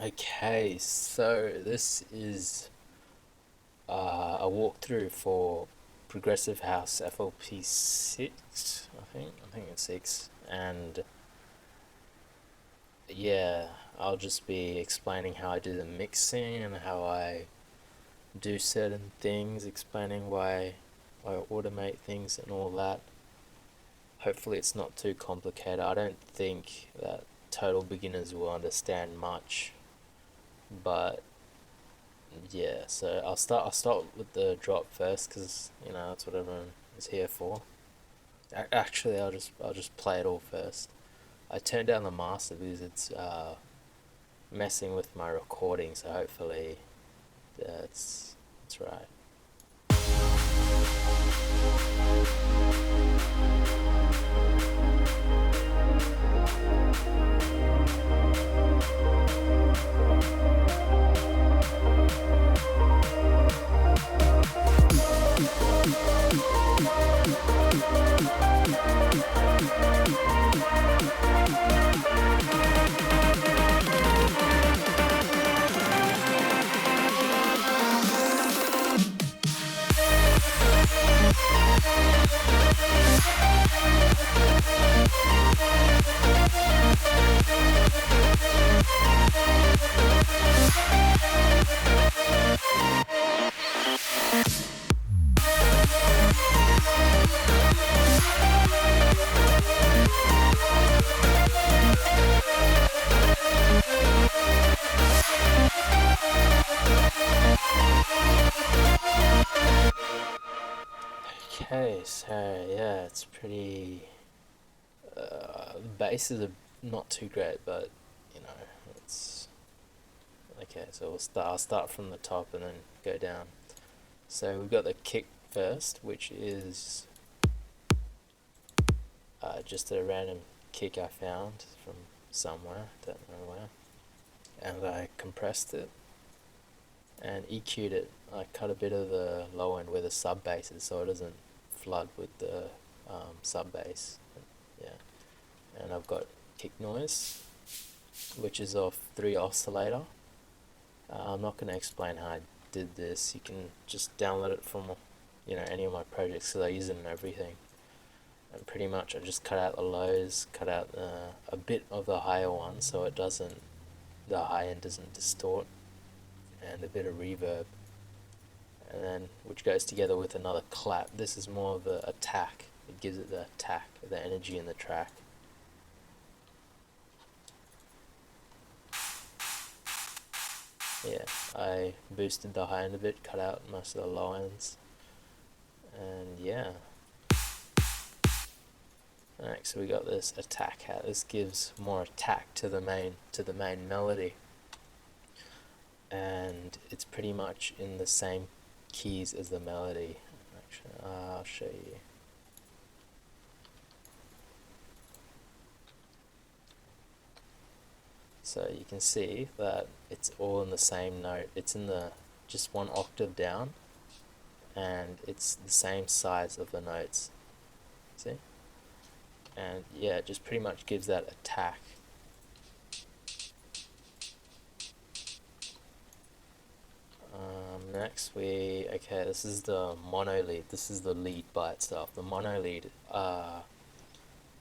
Okay, so this is a walkthrough for Progressive House FLP 6, I think it's 6, and yeah, I'll just be explaining how I do the mixing and how I do certain things, explaining why I automate things and all that. Hopefully it's not too complicated. I don't think that total beginners will understand much, but yeah, so I'll start with the drop first because that's what everyone is here for. Actually, I'll just play it all first. I turned down the master because it's messing with my recording, so hopefully that's right. Okay, so yeah, it's pretty. The basses are not too great, but you know, it's okay. So I'll start from the top and then go down. So we've got the kick first, which is just a random kick I found from somewhere, don't know where, and I compressed it and EQ'd it. I cut a bit of the low end where the sub bass is, so it doesn't flood with the sub bass. Yeah, and I've got kick noise, which is off 3 oscillator. I'm not going to explain how I did this. You can just download it from any of my projects because I use it in everything. And pretty much I just cut out the lows, cut out a bit of the higher one so the high end doesn't distort, and a bit of reverb, and then which goes together with another clap. This is more of the attack. It gives it the attack, the energy in the track. Yeah, I boosted the high end a bit, cut out most of the low ends, and yeah. Alright, so we got this attack hat. This gives more attack to the main melody, and it's pretty much in the same keys as the melody. Actually, I'll show you. So you can see that it's all in the same note. It's in the just one octave down, and it's the same size of the notes. See? And yeah, it just pretty much gives that attack. Next this is the mono lead. This is the lead by itself. The mono lead, I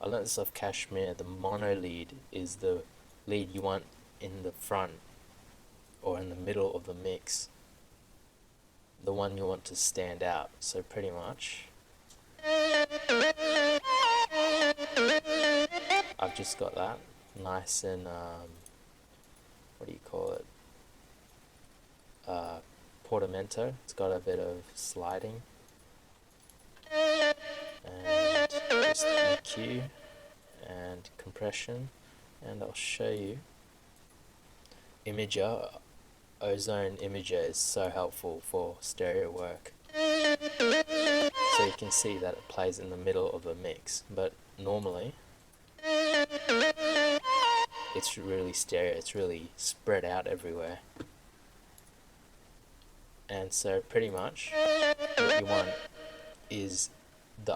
learned this off Kashmir. The mono lead is the lead you want in the front or in the middle of the mix. The one you want to stand out. So pretty much I've just got that nice and what do you call it? Portamento. It's got a bit of sliding and just EQ and compression, and I'll show you. Imager, Ozone Imager is so helpful for stereo work. So you can see that it plays in the middle of the mix, but normally it's really stereo, it's really spread out everywhere. And so pretty much what you want is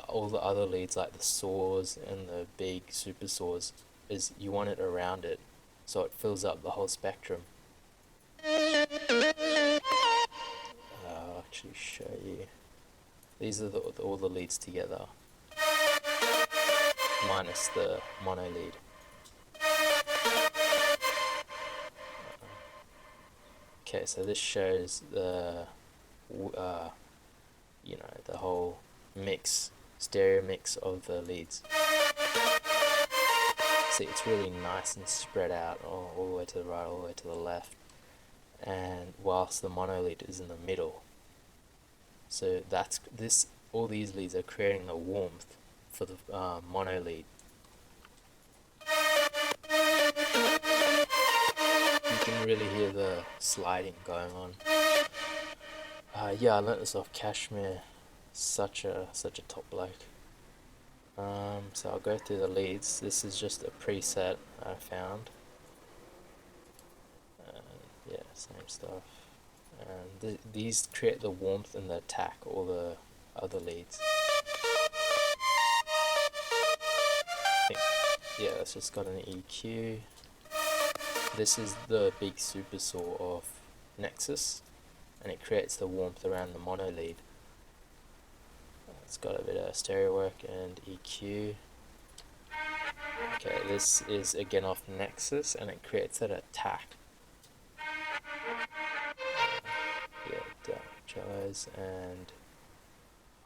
all the other leads, like the saws and the big super saws, is you want it around it. so it fills up the whole spectrum. I'll actually show you. These are all the leads together, minus the mono lead. Okay, so this shows the the whole mix, stereo mix of the leads. See, it's really nice and spread out all the way to the right, all the way to the left, and whilst the mono lead is in the middle. So that's this. All these leads are creating the warmth for the mono lead. You can really hear the sliding going on. Yeah, I learnt this off Kashmir. Such a top bloke. So I'll go through the leads. This is just a preset I found. Yeah, same stuff. And these create the warmth and the attack, all the other leads. Yeah, it's just got an EQ. This is the big super saw of Nexus, and it creates the warmth around the mono lead. It's got a bit of stereo work and EQ. Okay, this is again off Nexus, and it creates that attack. Yeah, cellos, and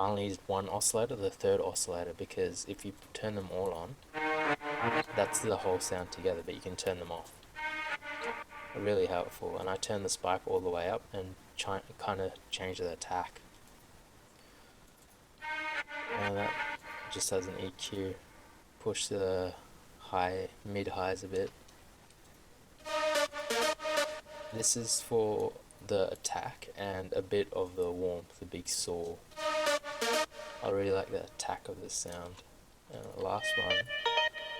I only used one oscillator, the third oscillator, because if you turn them all on, that's the whole sound together, but you can turn them off. Really helpful. And I turned the spike all the way up and kind of change the attack. And that just has an EQ. Push the mid-highs a bit. This is for the attack and a bit of the warmth, the big saw. I really like the attack of this sound. And the last one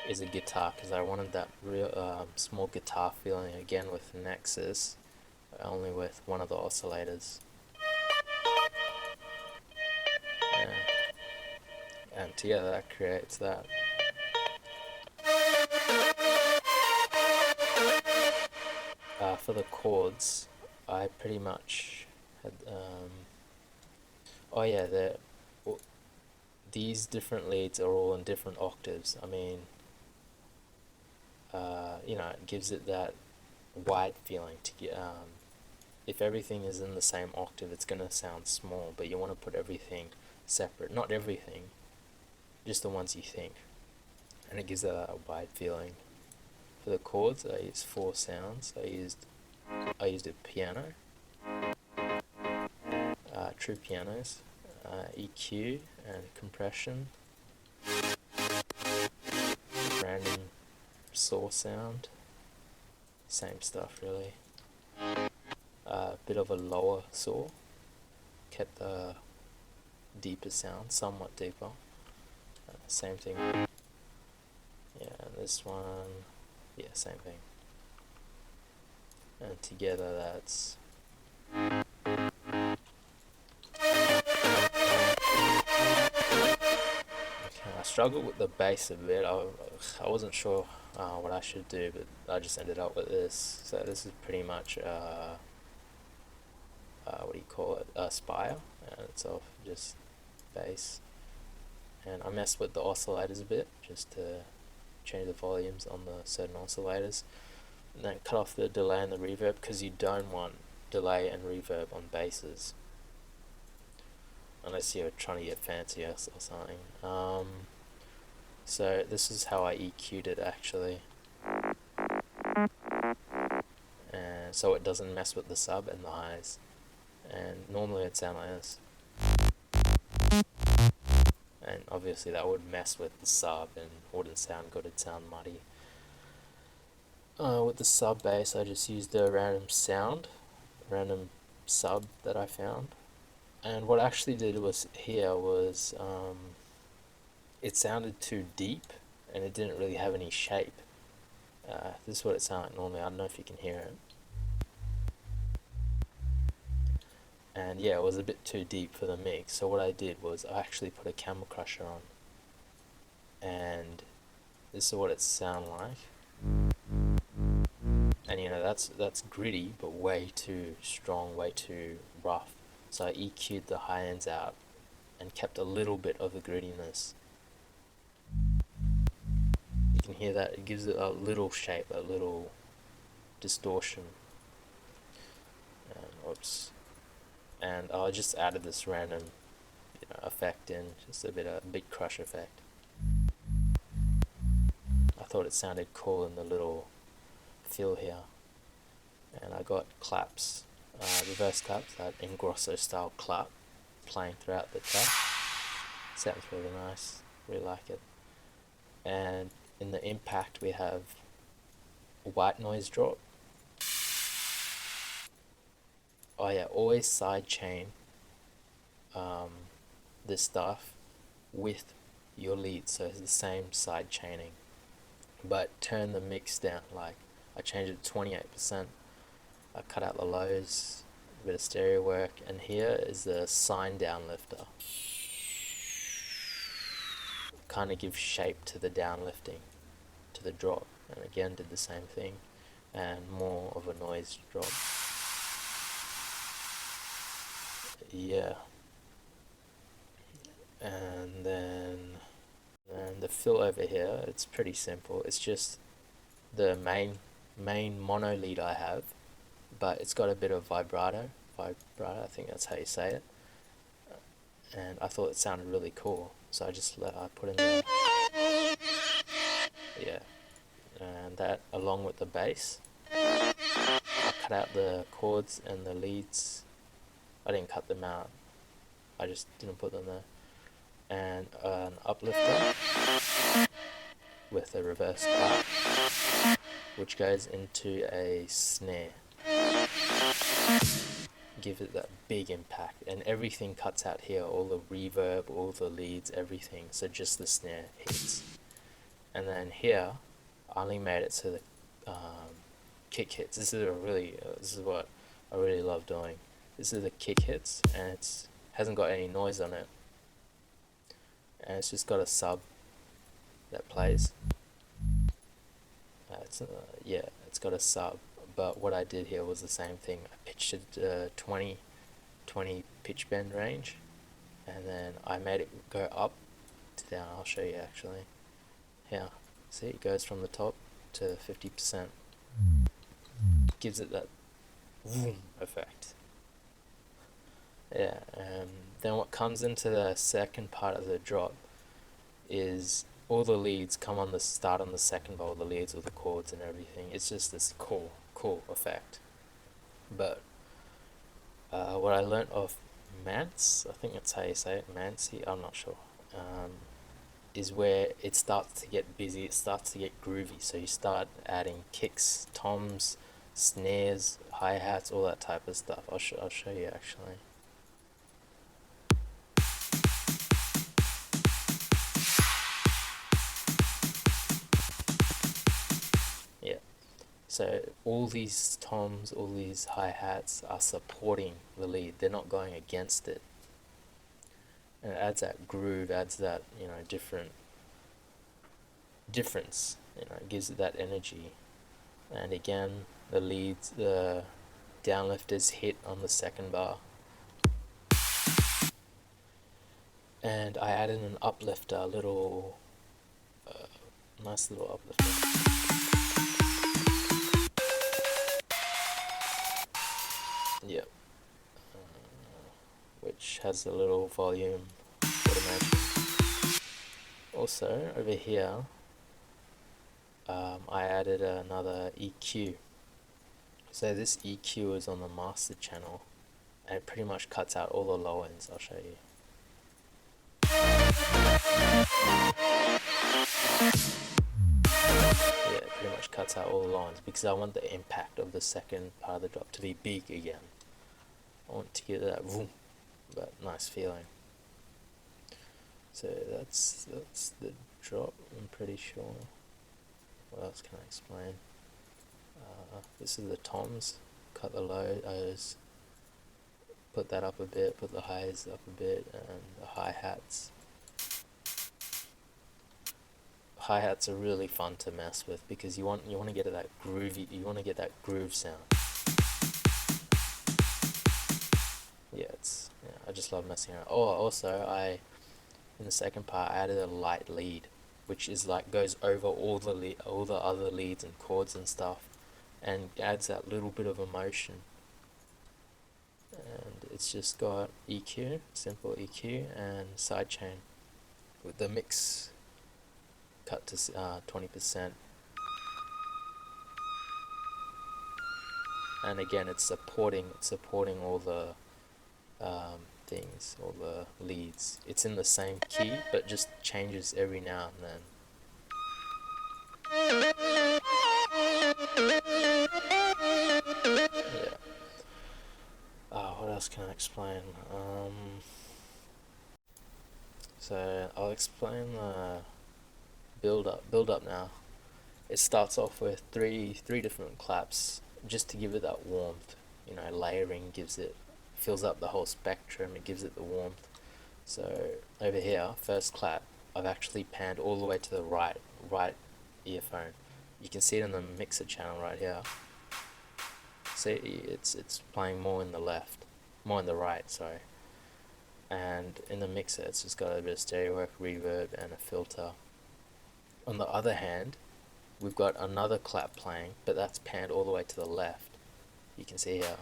is a guitar, because I wanted that real small guitar feeling again with Nexus, only with one of the oscillators. And together that creates that. For the chords, I pretty much had oh yeah, these different leads are all in different octaves. I mean, it gives it that wide feeling to get. If everything is in the same octave, it's gonna sound small, but you want to put everything separate. Not everything, just the ones you think, and it gives it a wide feeling. For the chords, I used 4 sounds. I used a piano, true pianos, EQ and compression, random saw sound, same stuff really. A bit of a lower saw, kept the deeper sound, somewhat deeper. Same thing. Yeah, and this one, yeah, same thing. And together that's I struggled with the bass a bit. I wasn't sure what I should do, but I just ended up with this. So this is pretty much what do you call it? A Spire, and it's off just bass. And I messed with the oscillators a bit just to change the volumes on the certain oscillators, and then cut off the delay and the reverb, because you don't want delay and reverb on basses unless you're trying to get fancy or something. So this is how I EQ'd it actually, and so it doesn't mess with the sub and the highs, and normally it'd sound like this, and obviously that would mess with the sub and wouldn't sound good, it'd sound muddy. With the sub bass, I just used a random sub that I found, and what I actually did was it sounded too deep and it didn't really have any shape. This is what it sounded like normally. I don't know if you can hear it. And yeah, it was a bit too deep for the mix, so what I did was I actually put a Camel Crusher on, and this is what it sounded like. and you know that's gritty, but way too strong, way too rough. So I EQ'd the high ends out and kept a little bit of the grittiness. You can hear that it gives it a little shape, a little distortion. And, oops. And I just added this random, you know, effect in, just a bit crush effect. I thought it sounded cool in the little fill here. And I got claps, reverse claps, that Ingrosso style clap playing throughout the track. Sounds really nice, really like it. And in the impact we have a white noise drop. Oh yeah, always sidechain this stuff with your lead, so it's the same side chaining, but turn the mix down. Like I changed it to 28%. I cut out the lows, a bit of stereo work, and here is the sine down lifter. Kind of gives shape to the down lifting, to the drop, and again did the same thing, and more of a noise drop. Yeah. And then the fill over here, it's pretty simple. It's just the main mono lead I have, but it's got a bit of vibrato, I think that's how you say it. And I thought it sounded really cool, so I put in the, yeah, and that along with the bass. I cut out the chords and the leads. I didn't cut them out, I just didn't put them there. And an uplifter with a reverse clap, which goes into a snare. Give it that big impact, and everything cuts out here, all the reverb, all the leads, everything, so just the snare hits. And then here I only made it so the kick hits. This is what I really love doing. This is the kick hits, and it hasn't got any noise on it, and it's just got a sub that plays. It's got a sub, but what I did here was the same thing. I pitched it 20 pitch bend range, and then I made it go up to down. I'll show you actually. Here, see, it goes from the top to 50%. Gives it that boom effect. Yeah, then what comes into the second part of the drop is all the leads come on the start on the second bar, the leads with the chords and everything. It's just this cool effect. But what I learnt of Mance, I think that's how you say it, Mancy, I'm not sure, is where it starts to get busy, it starts to get groovy. So you start adding kicks, toms, snares, hi-hats, all that type of stuff. I'll show you actually. Yeah. So all these toms, all these hi-hats are supporting the lead. They're not going against it. And it adds that groove, adds that, you know, difference. You know, it gives it that energy. And again, the leads, the downlifters hit on the second bar. And I added an uplifter, a little, nice little uplifter. Yep. Which has a little volume automation. Also, over here, I added another EQ. So this EQ is on the master channel, and it pretty much cuts out all the low ends. I'll show you. Yeah, it pretty much cuts out all the low ends because I want the impact of the second part of the drop to be big again. I want to get that boom, that nice feeling. So that's the drop, I'm pretty sure. What else can I explain? This is the toms, cut the lows, put that up a bit, put the highs up a bit, and the hi-hats. hi-hats are really fun to mess with because you want to get that groovy, you want to get that groove sound. Yeah, I just love messing around. Oh, also in the second part I added a light lead, which is like goes over all the other leads and chords and stuff, and adds that little bit of emotion. And it's just got EQ, simple EQ, and sidechain with the mix cut to 20%. And again, it's supporting all the things, all the leads. It's in the same key, but just changes every now and then. Yeah. What else can I explain? So I'll explain the build up now. It starts off with three different claps just to give it that warmth. You know, layering fills up the whole spectrum. It gives it the warmth. So over here, first clap, I've actually panned all the way to the right earphone. You can see it in the mixer channel right here. See, it's playing more in the right, sorry. And in the mixer, it's just got a bit of stereo work, reverb, and a filter. On the other hand, we've got another clap playing, but that's panned all the way to the left. You can see here.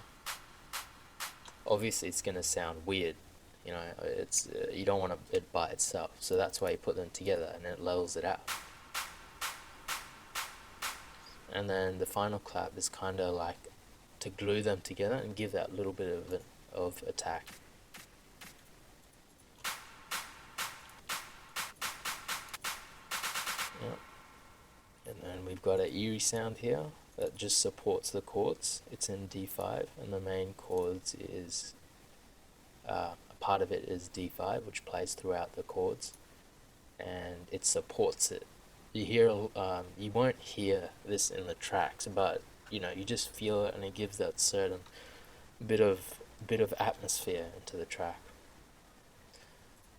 Obviously, it's going to sound weird. You know, you don't want it by itself, so that's why you put them together, and it levels it out. And then the final clap is kind of like to glue them together and give that little bit of attack. Yep. And then we've got an eerie sound here that just supports the chords. It's in D5, and the main chords is a part of it is D5, which plays throughout the chords, and it supports it. You won't hear this in the tracks, but you know, you just feel it, and it gives that certain bit of atmosphere into the track.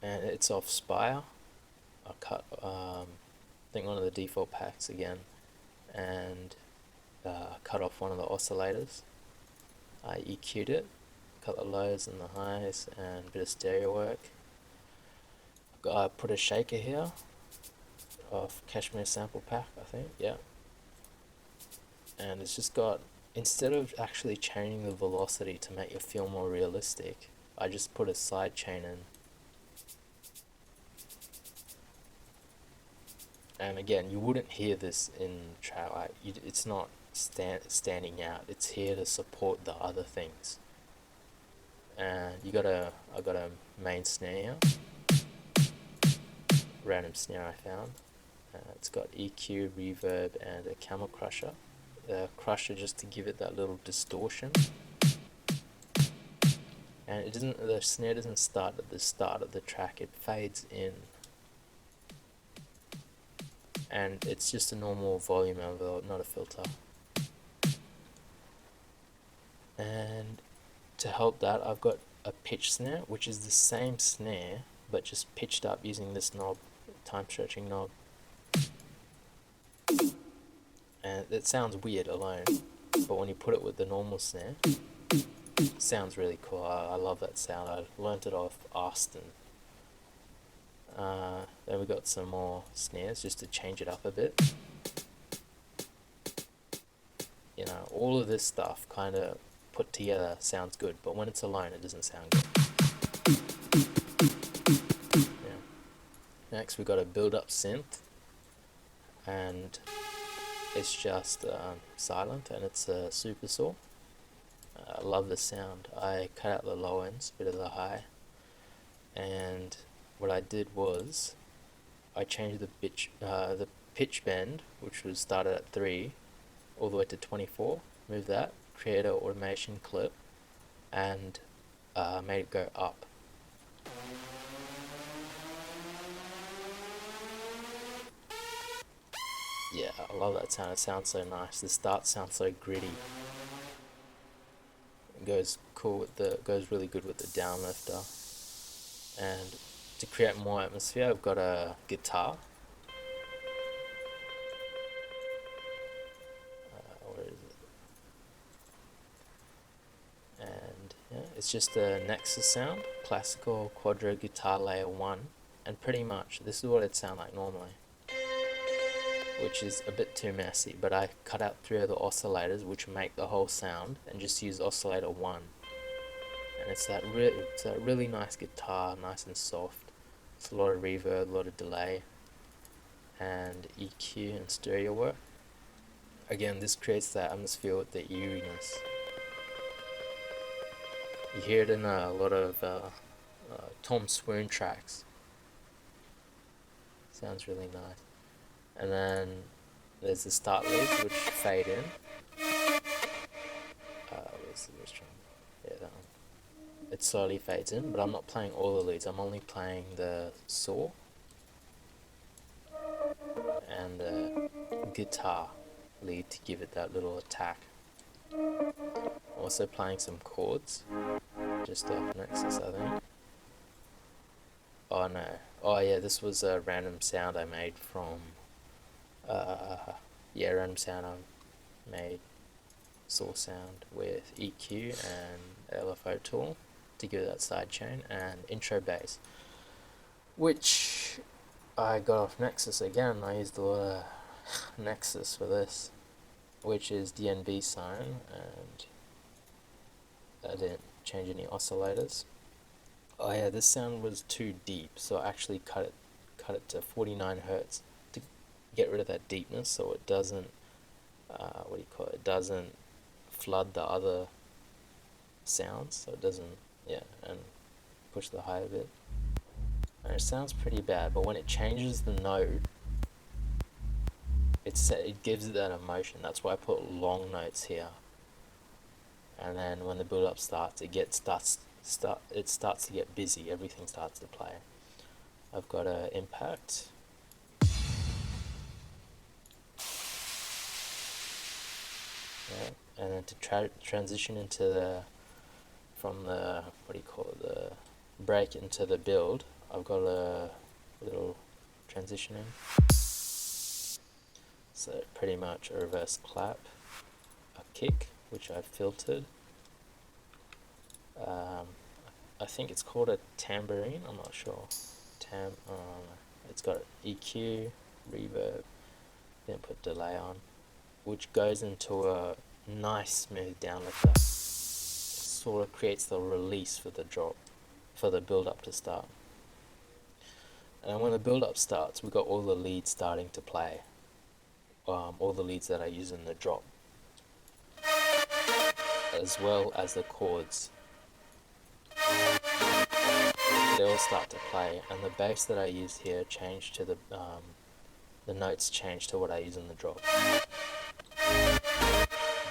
And it's off Spire. I cut I think one of the default packs again, and cut off one of the oscillators. I EQ'd it, cut the lows and the highs, and a bit of stereo work. I put a shaker here of Cashmere sample pack, I think, yeah. And it's just got, instead of actually changing the velocity to make it feel more realistic, I just put a side chain in. And again, you wouldn't hear this in track, like, it's not standing out, it's here to support the other things. And I got a main snare here, random snare I found. It's got EQ, reverb, and a camel crusher. Crusher just to give it that little distortion. And the snare doesn't start at the start of the track, it fades in. And it's just a normal volume envelope, not a filter. And to help that, I've got a pitch snare, which is the same snare, but just pitched up using this knob, time stretching knob. And it sounds weird alone, but when you put it with the normal snare, it sounds really cool. I love that sound. I learnt it off Austin. Then we got some more snares just to change it up a bit. You know, all of this stuff kind of put together sounds good, but when it's alone it doesn't sound good. Yeah. Next we got a Buildup synth, and it's just silent, and it's a super saw. I love the sound. I cut out the low ends, bit of the high, and what I did was I changed the pitch bend, which was started at 3 all the way to 24, move that, create an automation clip, and made it go up. Yeah, I love that sound. It sounds so nice. The start sounds so gritty. It goes really good with the downlifter. And to create more atmosphere, I've got a guitar. It's just a Nexus sound, classical quadro guitar layer 1, and pretty much this is what it sounds like normally, which is a bit too messy, but I cut out 3 of the oscillators which make the whole sound and just use oscillator 1. And it's that really nice guitar, nice and soft. It's a lot of reverb, a lot of delay, and EQ and stereo work. Again, this creates that atmosphere with the eeriness. You hear it in a lot of Tom Swoon tracks. Sounds really nice. And then there's the start leads which fade in. Where's the drum? Yeah, that one. It slowly fades in, but I'm not playing all the leads. I'm only playing the saw and the guitar lead to give it that little attack. Also playing some chords just off Nexus, I think. Oh no. Oh yeah, this was a random sound I made from random sound I made saw sound with EQ and LFO tool to give it that sidechain, and intro bass, which I got off Nexus again. I used a lot of Nexus for this, which is DNB sign, and I didn't change any oscillators. Oh yeah, this sound was too deep, so I actually cut it to 49 hertz to get rid of that deepness, so it doesn't it doesn't flood the other sounds, so it doesn't, and push the high a bit. And it sounds pretty bad, but when it changes the note, it gives it that emotion. That's why I put long notes here. And then when the build up starts, it starts to get busy. Everything starts to play. I've got an impact. Yeah, and then to transition into from the the break into the build, I've got a little transition in. So pretty much a reverse clap, a kick, which I've filtered. I think it's called a tambourine, I'm not sure. It's got EQ, reverb, then put delay on, which goes into a nice smooth downlifter. Sort of creates the release for the drop, for the build up to start. And when the build up starts, we've got all the leads starting to play. All the leads that I use in the drop, as well as the chords. They all start to play, and the bass that I use here changed to the notes change to what I use in the drop.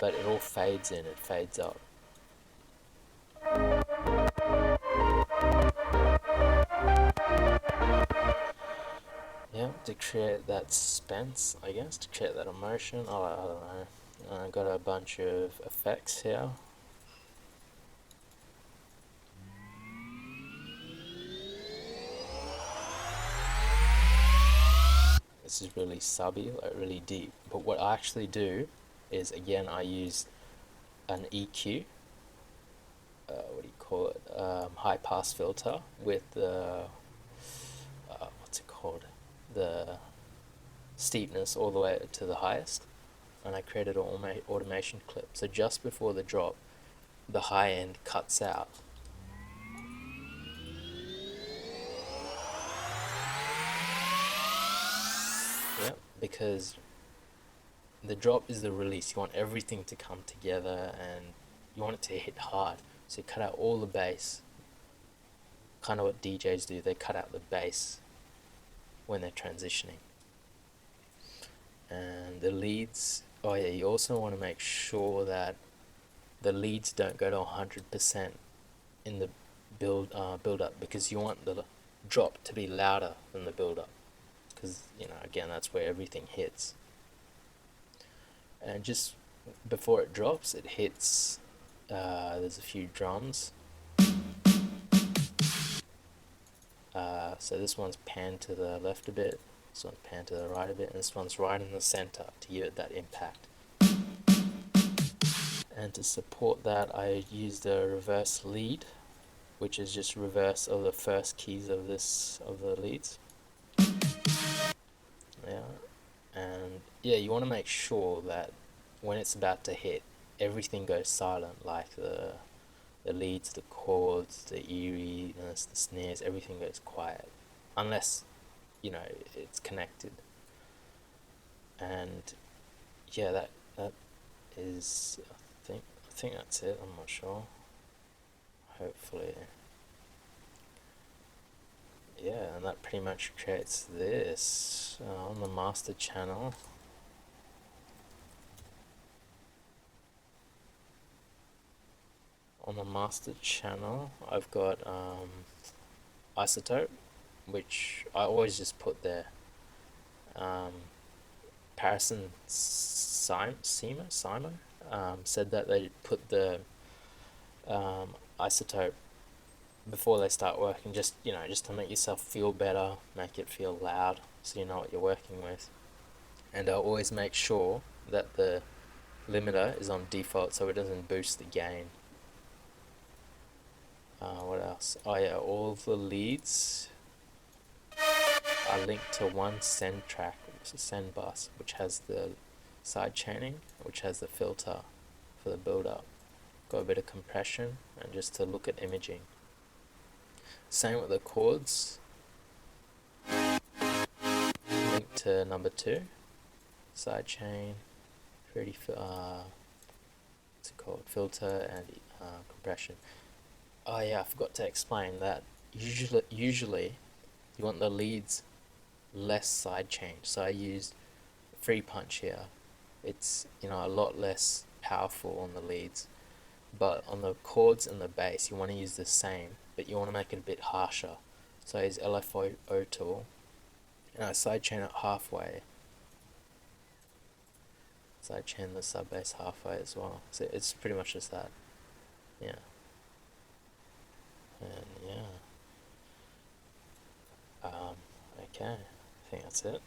But it all fades in, it fades out. Yeah, to create that suspense, I guess, to create that emotion. I don't know. I've got a bunch of effects here. This is really subby, like really deep. But what I actually do is, again, I use an EQ, high pass filter with the, the steepness all the way to the highest. And I created an automation clip. So just before the drop, the high end cuts out. Yeah, because the drop is the release. You want everything to come together and you want it to hit hard. So you cut out all the bass. Kind of what DJs do, they cut out the bass when they're transitioning. And the leads, oh yeah, you also want to make sure that the leads don't go to 100% in the build up, because you want the drop to be louder than the build up, because again, that's where everything hits. And just before it drops, it hits, there's a few drums. So this one's panned to the left a bit, this one's panned to the right a bit, and this one's right in the center to give it that impact. And to support that, I used a reverse lead, which is just reverse of the first keys of the leads. Yeah, and yeah, you want to make sure that when it's about to hit, everything goes silent, like the leads, the chords, the eeriness, the snares, everything goes quiet, unless it's connected. And yeah, that is, I think that's it. I'm not sure. Hopefully, yeah, and that pretty much creates this on the master channel. On the master channel, I've got isotope, which I always just put there. Parison Simo said that they put the isotope before they start working, just to make yourself feel better, make it feel loud, so you know what you're working with. And I always make sure that the limiter is on default so it doesn't boost the gain. What else? Oh yeah, all the leads are linked to one send track, which is send bus, which has the side chaining, which has the filter for the build-up. Got a bit of compression, and just to look at imaging. Same with the chords, linked to number 2, side chain, pretty what's it called, filter and compression. Oh yeah, I forgot to explain that. Usually, you want the leads less side change. So I used free punch here. It's a lot less powerful on the leads, but on the chords and the bass you want to use the same, but you want to make it a bit harsher. So I use LFO tool, and I sidechain it halfway. Sidechain the sub bass halfway as well. So it's pretty much just that. Yeah. And yeah. Okay. I think that's it.